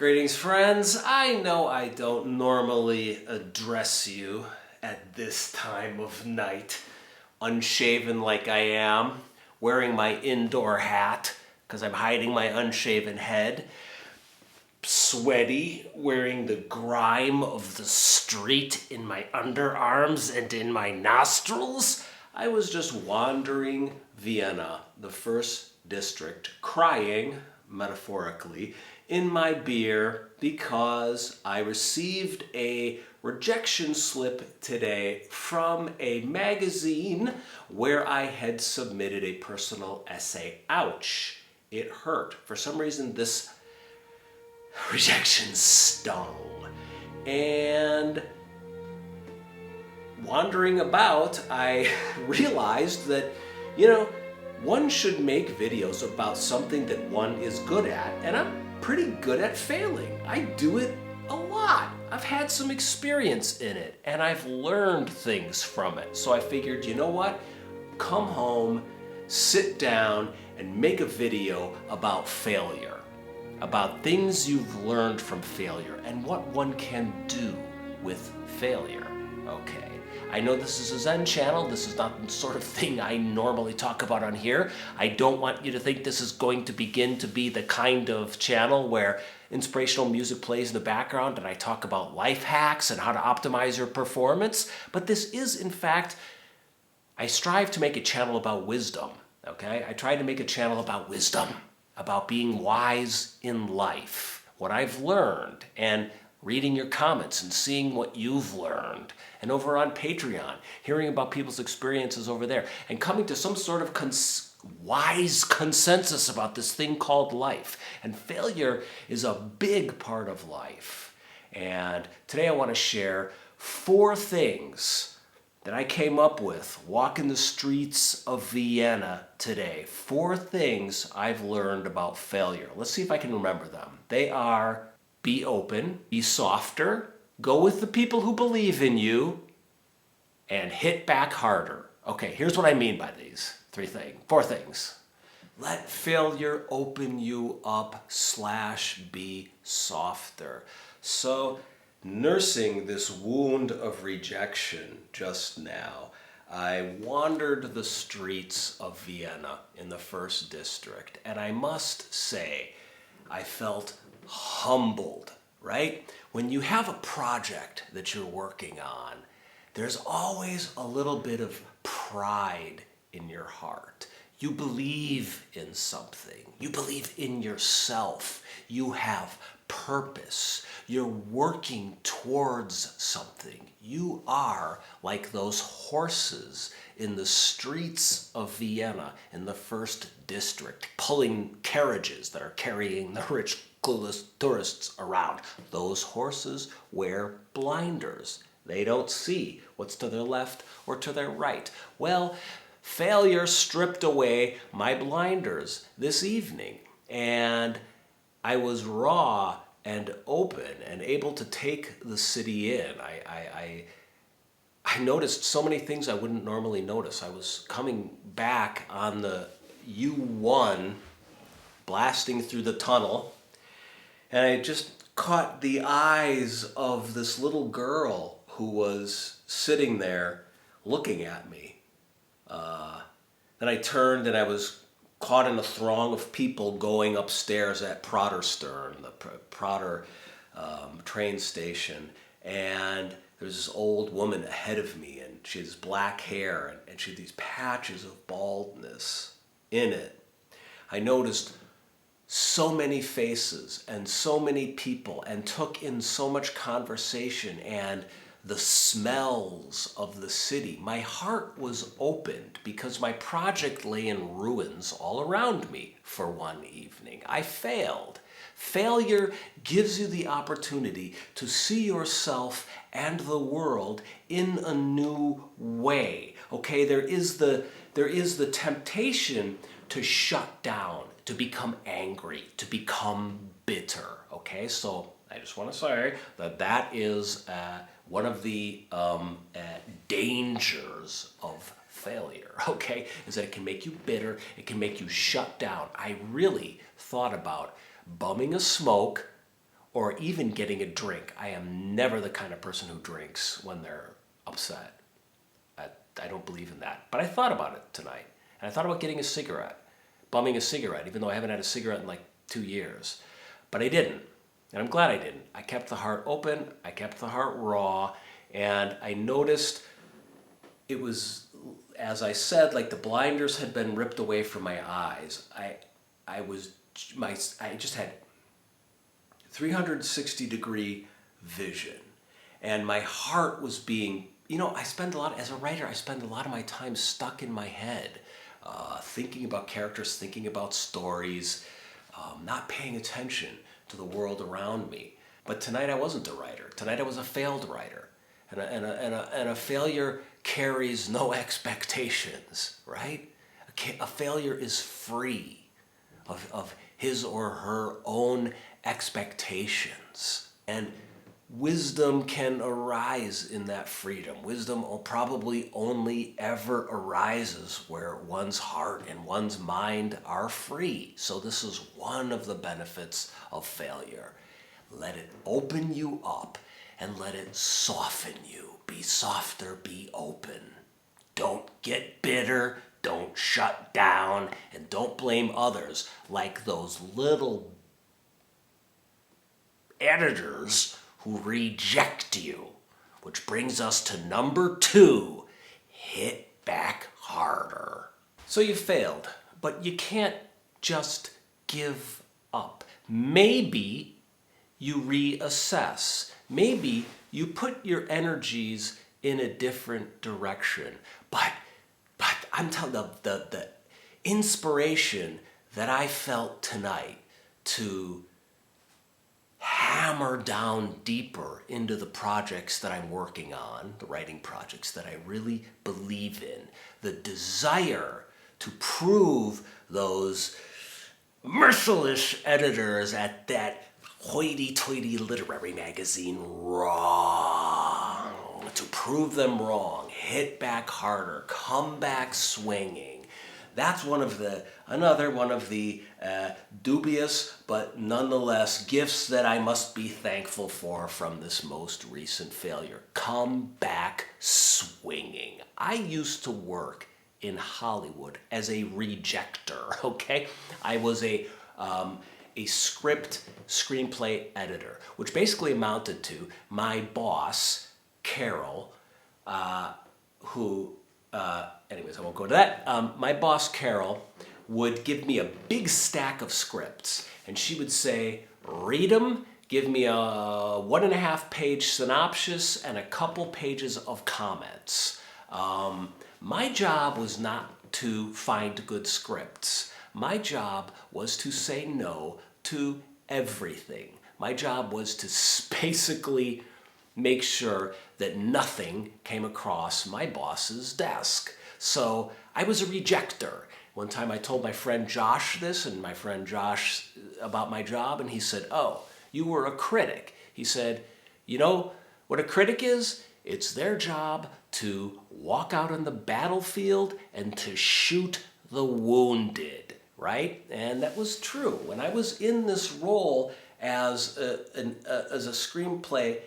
Greetings, friends. I know I don't normally address you at this time of night, unshaven like I am, wearing my indoor hat because I'm hiding my unshaven head, sweaty, wearing the grime of the street in my underarms and in my nostrils. I was just wandering Vienna, the first district, crying, metaphorically, in my beer because I received a rejection slip today from a magazine where I had submitted a personal essay. Ouch, it hurt. For some reason, this rejection stung. And wandering about, I realized that, one should make videos about something that one is good at, and I'm pretty good at failing. I do it a lot. I've had some experience in it, and I've learned things from it. So I figured, you know what? Come home, sit down, and make a video about failure, about things you've learned from failure, and what one can do with failure. Okay. I know this is a Zen channel. This is not the sort of thing I normally talk about on here. I don't want you to think this is going to begin to be the kind of channel where inspirational music plays in the background and I talk about life hacks and how to optimize your performance. But this is, in fact, I strive to make a channel about wisdom, okay? I try to make a channel about wisdom, about being wise in life, what I've learned, and reading your comments and seeing what you've learned. And over on Patreon, hearing about people's experiences over there and coming to some sort of wise consensus about this thing called life. And failure is a big part of life. And today I want to share 4 things that I came up with walking the streets of Vienna today. 4 things I've learned about failure. Let's see if I can remember them. They are: be open, be softer, go with the people who believe in you, and hit back harder. Okay, here's what I mean by these 4 things. Let failure open you up / be softer. So, nursing this wound of rejection just now, I wandered the streets of Vienna in the first district, and I must say, I felt humbled, right? When you have a project that you're working on, there's always a little bit of pride in your heart. You believe in something. You believe in yourself. You have purpose. You're working towards something. You are like those horses in the streets of Vienna in the first district, pulling carriages that are carrying the rich, clueless tourists around. Those horses wear blinders. They don't see what's to their left or to their right. Well, failure stripped away my blinders this evening, and I was raw and open and able to take the city in. I noticed so many things I wouldn't normally notice. I was coming back on the U1, blasting through the tunnel, and I just caught the eyes of this little girl who was sitting there looking at me. Then I turned and I was caught in a throng of people going upstairs at Praterstern, the Prater train station. And there's this old woman ahead of me, and she had this black hair, and she had these patches of baldness in it. I noticed so many faces and so many people and took in so much conversation and the smells of the city. My heart was opened because my project lay in ruins all around me for one evening. I failed. Failure gives you the opportunity to see yourself and the world in a new way. Okay, there is the temptation to shut down, to become angry, to become bitter. Okay, so I just want to say that is one of the dangers of failure, okay, is that it can make you bitter, it can make you shut down. I really thought about bumming a smoke or even getting a drink. I am never the kind of person who drinks when they're upset. I don't believe in that. But I thought about it tonight. And I thought about getting a cigarette, bumming a cigarette, even though I haven't had a cigarette in like 2 years. But I didn't. And I'm glad I didn't. I kept the heart open. I kept the heart raw. And I noticed it was, as I said, like the blinders had been ripped away from my eyes. I just had 360-degree vision. And my heart was being, as a writer, I spend a lot of my time stuck in my head, thinking about characters, thinking about stories, not paying attention to the world around me. But tonight I wasn't a writer. Tonight I was a failed writer. And a failure carries no expectations, right? A failure is free of his or her own expectations. And wisdom can arise in that freedom. Wisdom probably only ever arises where one's heart and one's mind are free. So this is one of the benefits of failure. Let it open you up and let it soften you. Be softer, be open. Don't get bitter, don't shut down, and don't blame others like those little editors who reject you. Which brings us to number 2, hit back harder. So you failed, but you can't just give up. Maybe you reassess. Maybe you put your energies in a different direction. But I'm telling you, the inspiration that I felt tonight to hammer down deeper into the projects that I'm working on, the writing projects that I really believe in, the desire to prove those merciless editors at that hoity-toity literary magazine wrong, to prove them wrong, hit back harder, come back swinging. That's another one of the dubious but nonetheless gifts that I must be thankful for from this most recent failure. Come back swinging. I used to work in Hollywood as a rejecter, okay? I was a screenplay editor, which basically amounted to my boss, Carol, anyways, I won't go into that. My boss, Carol, would give me a big stack of scripts, and she would say, read them, give me a 1.5-page synopsis and a couple pages of comments. My job was not to find good scripts. My job was to say no to everything. My job was to basically make sure that nothing came across my boss's desk. So I was a rejecter. One time I told my friend Josh this, and my friend Josh about my job, and he said, "Oh, you were a critic." He said, "You know what a critic is? It's their job to walk out on the battlefield and to shoot the wounded," right? And that was true. When I was in this role as a screenplay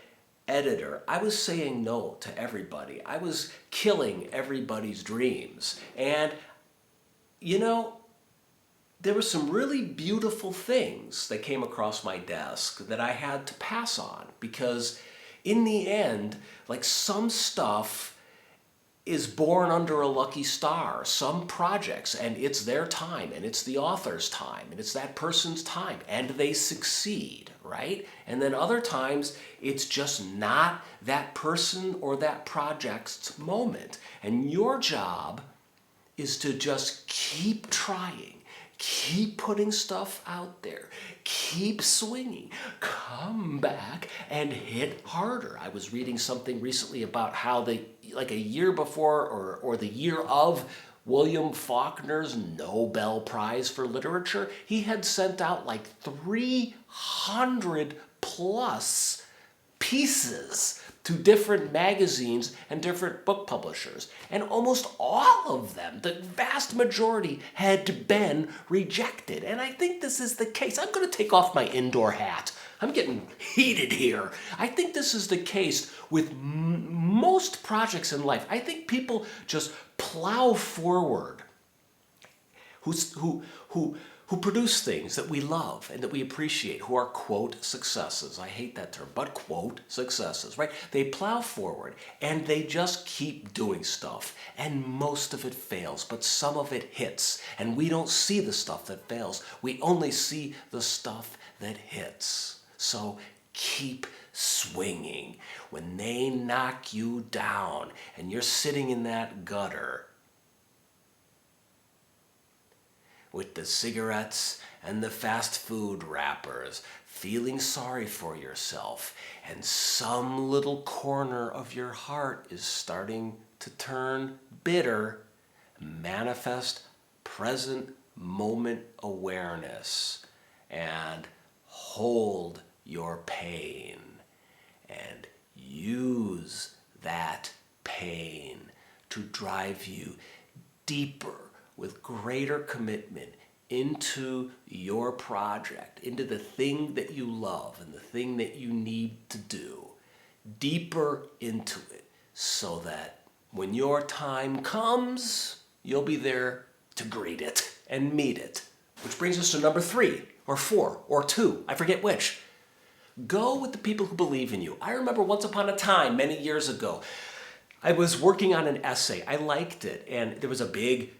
editor, I was saying no to everybody. I was killing everybody's dreams. And, there were some really beautiful things that came across my desk that I had to pass on, because in the end, like, some stuff is born under a lucky star. Some projects, and it's their time, and it's the author's time, and it's that person's time, and they succeed, right? And then other times, it's just not that person or that project's moment. And your job is to just keep trying, keep putting stuff out there, keep swinging, come back and hit harder. I was reading something recently about how like a year before or the year of William Faulkner's Nobel Prize for Literature, he had sent out like 300 plus pieces to different magazines and different book publishers. And almost all of them, the vast majority, had been rejected. And I think this is the case. I'm going to take off my indoor hat. I'm getting heated here. I think this is the case with most projects in life. I think people just plow forward who produce things that we love and that we appreciate, who are, quote, successes. I hate that term, but quote, successes, right? They plow forward and they just keep doing stuff. And most of it fails, but some of it hits. And we don't see the stuff that fails. We only see the stuff that hits. So keep swinging. When they knock you down and you're sitting in that gutter with the cigarettes and the fast food wrappers, feeling sorry for yourself, and some little corner of your heart is starting to turn bitter, manifest present moment awareness and hold your pain and use that pain to drive you deeper with greater commitment into your project, into the thing that you love and the thing that you need to do, deeper into it, so that when your time comes, you'll be there to greet it and meet it. Which brings us to number 3 or 4 or 2, I forget which. Go with the people who believe in you. I remember once upon a time, many years ago, I was working on an essay. I liked it, and there was a big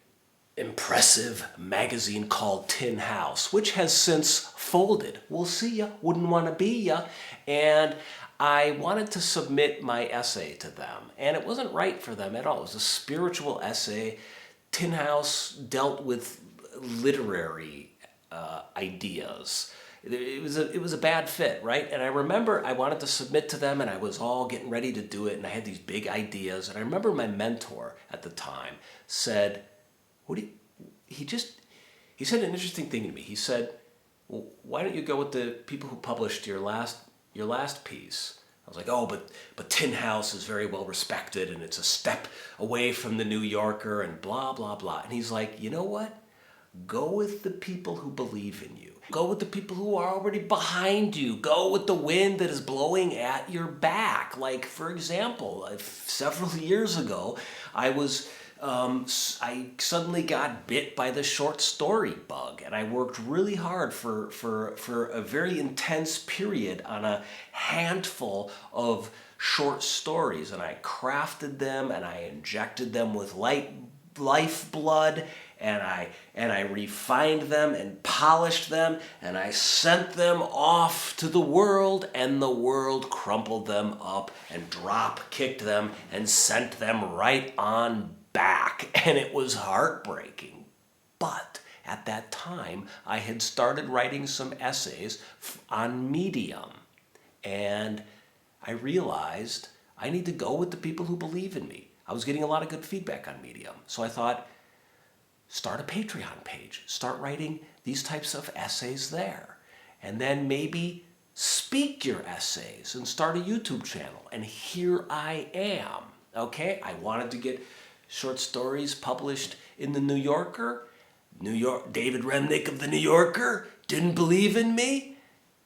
impressive magazine called Tin House, which has since folded. We'll see ya, wouldn't want to be ya. And I wanted to submit my essay to them, and it wasn't right for them at all. It was a spiritual essay. Tin House dealt with literary ideas. It was a bad fit, right? And I remember I wanted to submit to them, and I was all getting ready to do it, and I had these big ideas. And I remember my mentor at the time said, he said an interesting thing to me. He said, well, why don't you go with the people who published your last piece? I was like, oh, but Tin House is very well respected, and it's a step away from the New Yorker, and blah, blah, blah. And he's like, you know what? Go with the people who believe in you. Go with the people who are already behind you. Go with the wind that is blowing at your back. Like, for example, several years ago, I suddenly got bit by the short story bug, and I worked really hard for a very intense period on a handful of short stories, and I crafted them and I injected them with lifeblood, and I refined them and polished them, and I sent them off to the world, and the world crumpled them up and drop kicked them and sent them right on back, and it was heartbreaking. But at that time, I had started writing some essays on Medium, and I realized I need to go with the people who believe in me. I was getting a lot of good feedback on Medium, so I thought, start a Patreon page, start writing these types of essays there, and then maybe speak your essays and start a YouTube channel. And here I am, okay? I wanted to get short stories published in the New Yorker. David Remnick of the New Yorker didn't believe in me,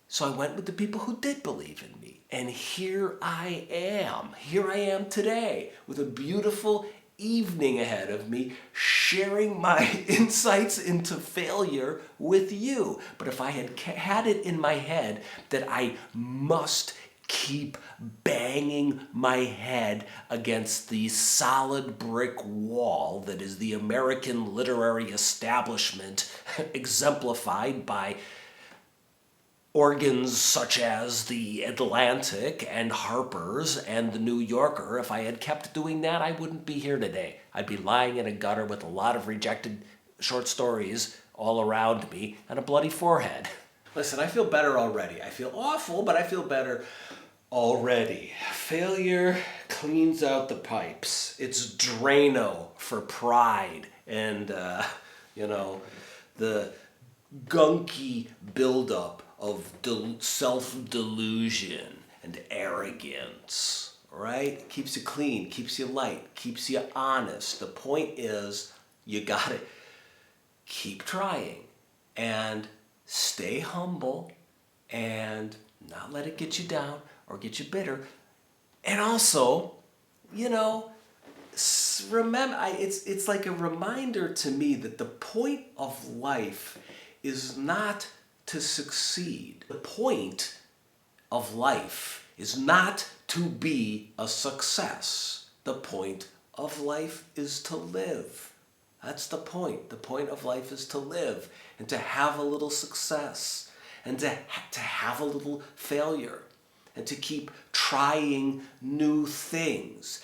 so I went with the people who did believe in me. And here I am today with a beautiful evening ahead of me, sharing my insights into failure with you. But if I had it in my head that I must keep banging my head against the solid brick wall that is the American literary establishment, exemplified by organs such as the Atlantic and Harper's and the New Yorker. If I had kept doing that, I wouldn't be here today. I'd be lying in a gutter with a lot of rejected short stories all around me and a bloody forehead. Listen, I feel better already. I feel awful, but I feel better already. Failure cleans out the pipes. It's drano for pride and, the gunky buildup of self-delusion and arrogance, right? Keeps you clean, keeps you light, keeps you honest. The point is, you gotta keep trying and stay humble and not let it get you down or get you bitter. And also, you know, remember, it's like a reminder to me that the point of life is not to succeed. The point of life is not to be a success. The point of life is to live. That's the point. The point of life is to live and to have a little success and to have a little failure and to keep trying new things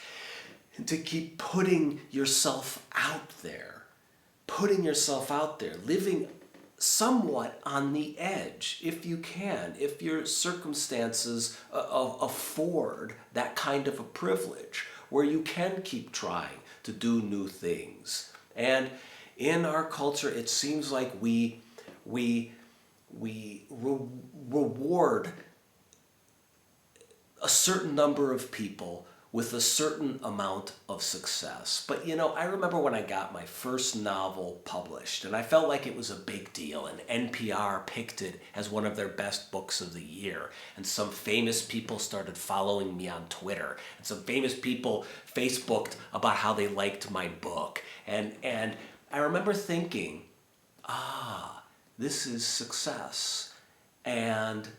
and to keep putting yourself out there, living somewhat on the edge if you can, if your circumstances afford that kind of a privilege where you can keep trying to do new things. And in our culture, it seems like we reward a certain number of people with a certain amount of success. But you know, I remember when I got my first novel published, and I felt like it was a big deal, and NPR picked it as one of their best books of the year. And some famous people started following me on Twitter, and some famous people Facebooked about how they liked my book. And I remember thinking, this is success. And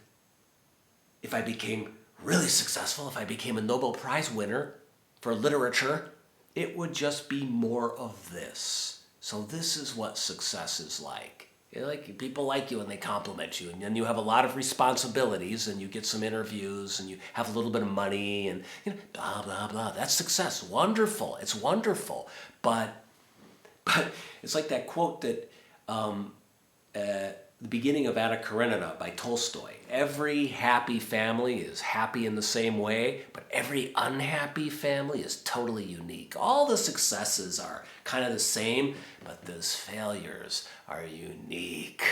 if I became really successful, if I became a Nobel Prize winner for literature, it would just be more of this. So this is what success is like. Like people like you and they compliment you, and then you have a lot of responsibilities, and you get some interviews, and you have a little bit of money, and blah blah blah. That's success. Wonderful. It's wonderful. But it's like that quote that the beginning of Anna Karenina by Tolstoy. Every happy family is happy in the same way, but every unhappy family is totally unique. All the successes are kind of the same, but those failures are unique.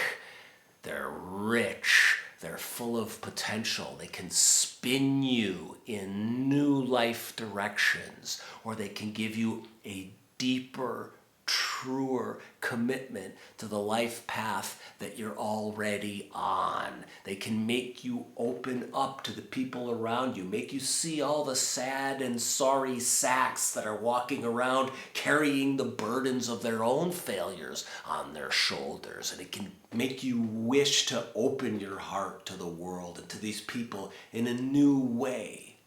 They're rich. They're full of potential. They can spin you in new life directions, or they can give you a deeper, truer commitment to the life path that you're already on. They can make you open up to the people around you, make you see all the sad and sorry sacks that are walking around carrying the burdens of their own failures on their shoulders. And it can make you wish to open your heart to the world and to these people in a new way.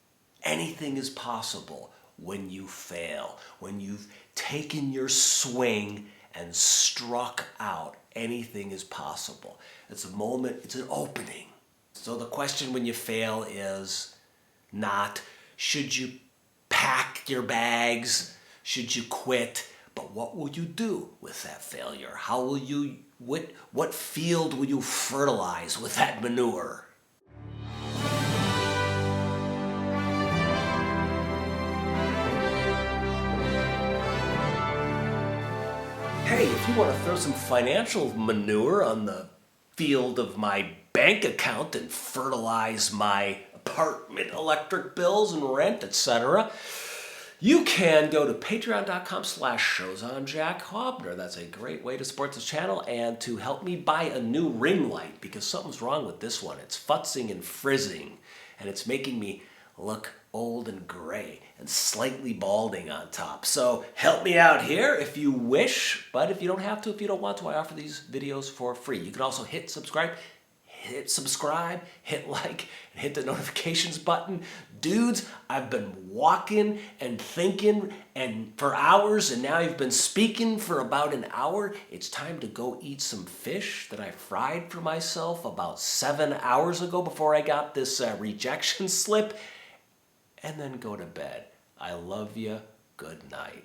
Anything is possible when you fail, when you've taken your swing and struck out. Anything is possible. It's a moment, it's an opening. So the question when you fail is not, should you pack your bags? Should you quit? But what will you do with that failure? How will you, what field will you fertilize with that manure? Hey, if you want to throw some financial manure on the field of my bank account and fertilize my apartment electric bills and rent, etc., you can go to patreon.com/shows on Jack Hobner. That's a great way to support this channel and to help me buy a new ring light, because something's wrong with this one. It's futzing and frizzing, and it's making me look old and gray and slightly balding on top. So help me out here if you wish, but if you don't have to, if you don't want to, I offer these videos for free. You can also hit subscribe, hit like, and hit the notifications button. Dudes, I've been walking and thinking and for hours, and now you've been speaking for about an hour. It's time to go eat some fish that I fried for myself about 7 hours ago before I got this rejection slip, and then go to bed. I love you. Good night.